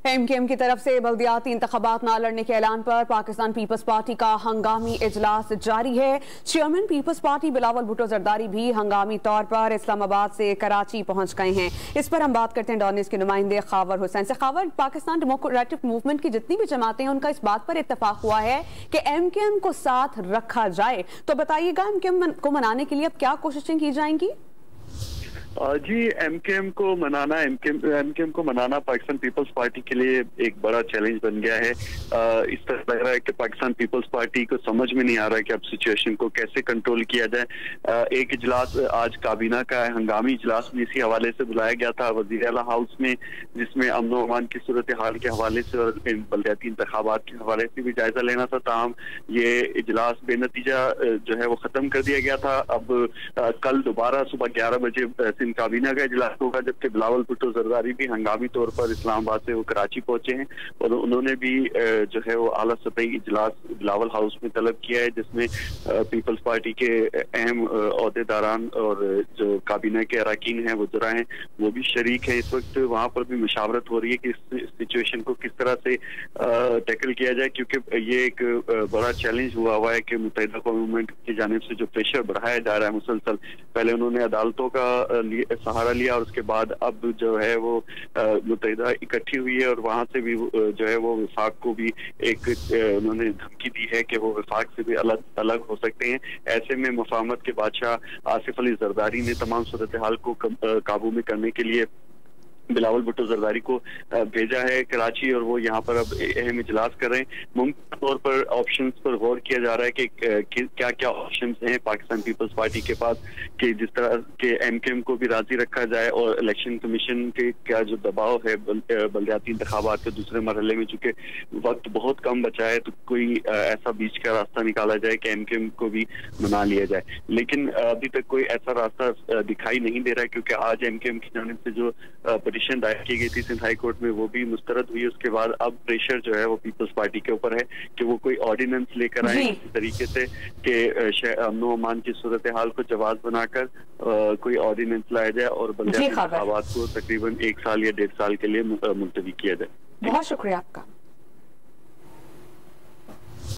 MQM की तरफ से बल्दियाती इंतखाबात न लड़ने के ऐलान पर पाकिस्तान पीपल्स पार्टी का हंगामी इजलास जारी है। Chairman peoples party Bilawal Bhutto Zardari भी हंगामी तौर पर इस्लामाबाद से कराची पहुंच गए हैं। इस पर हम बात करते हैं डॉन न्यूज़ के नुमाइंदे खावर हुसैन से। खावर, पाकिस्तान डेमोक्रेटिक मूवमेंट की जितनी भी जमातें हैं उनका इस बात पर इत्तेफाक हुआ है कि एमकेएम को साथ रखा जाए, तो बताइएगा एमकेएम को मनाने के लिए अब क्या कोशिशें की जाएंगी? जी, एमकेएम को मनाना पाकिस्तान पीपल्स पार्टी के लिए एक बड़ा चैलेंज बन गया है। इस तरह लग रहा है कि पाकिस्तान पीपल्स पार्टी को समझ में नहीं आ रहा है कि अब सिचुएशन को कैसे कंट्रोल किया जाए। एक इजलास आज काबीना का हंगामी इजलास भी इसी हवाले से बुलाया गया था वज़ीर आला हाउस में, जिसमें अमन व अमान की सूरत हाल के हवाले से और बल्दियाती इंतखाबात के हवाले से भी जायजा लेना था। ताहम ये इजलास बेनतीजा जो है वो खत्म कर दिया गया था। अब कल दोबारा सुबह 11 बजे काबीना का इजलास होगा, जबकि बिलावल भुट्टो जरदारी भी हंगामी तौर पर इस्लामाबाद से वो कराची पहुंचे हैं और उन्होंने भी जो है वो आला सतही इजलास बिलावल हाउस में तलब किया है, जिसमें पीपल्स पार्टी के अहम ओहदेदारान और जो काबीना के अरकान हैं वज़रा हैं वो भी शरीक हैं। इस वक्त वहाँ पर भी मशावरत हो रही है कि इस सिचुएशन को किस तरह से टैकल किया जाए, क्योंकि ये एक बड़ा चैलेंज हुआ है कि मुत्तहिदा कौम मूवमेंट की जानिब से जो प्रेशर बढ़ाया जा रहा है मुसलसल, पहले उन्होंने अदालतों का सहारा लिया और उसके बाद अब जो है वो मुत्तहिदा इकट्ठी हुई है और वहां से भी जो है वो विफाक को भी एक उन्होंने धमकी दी है कि वो विफाक से भी अलग हो सकते हैं। ऐसे में मुफाहमत के बादशाह आसिफ अली जरदारी ने तमाम सूरत हाल को काबू में करने के लिए बिलावल भुट्टो जरदारी को भेजा है कराची और वो यहाँ पर अब अहम इजलास कर रहे हैं। मुमकिन तौर पर ऑप्शंस पर गौर किया जा रहा है कि क्या क्या ऑप्शंस हैं पाकिस्तान पीपल्स पार्टी के पास, कि जिस तरह के एमकेएम को भी राजी रखा जाए और इलेक्शन कमीशन के क्या जो दबाव है बल्दियाती इंतखाबात के दूसरे मरहले में, चूंकि वक्त बहुत कम बचा है, तो कोई ऐसा बीच का रास्ता निकाला जाए कि एमकेएम को भी मना लिया जाए। लेकिन अभी तक कोई ऐसा रास्ता दिखाई नहीं दे रहा है, क्योंकि आज एमकेएम की जानिब से जो पिटीशन दायर की गई थी सिंध हाई कोर्ट में वो भी मुस्तरद हुई। उसके बाद अब प्रेशर जो है वो पीपल्स पार्टी के ऊपर है कि वो कोई ऑर्डिनेंस लेकर आए इस तरीके से कि अमन व अमान की सूरत हाल को जवाब बनाकर कोई ऑर्डिनेंस लाया जाए और बल्दियाती इंतखाबात को तकरीबन 1 साल या 1.5 साल के लिए मुलतवी किया जाए। बहुत शुक्रिया आपका।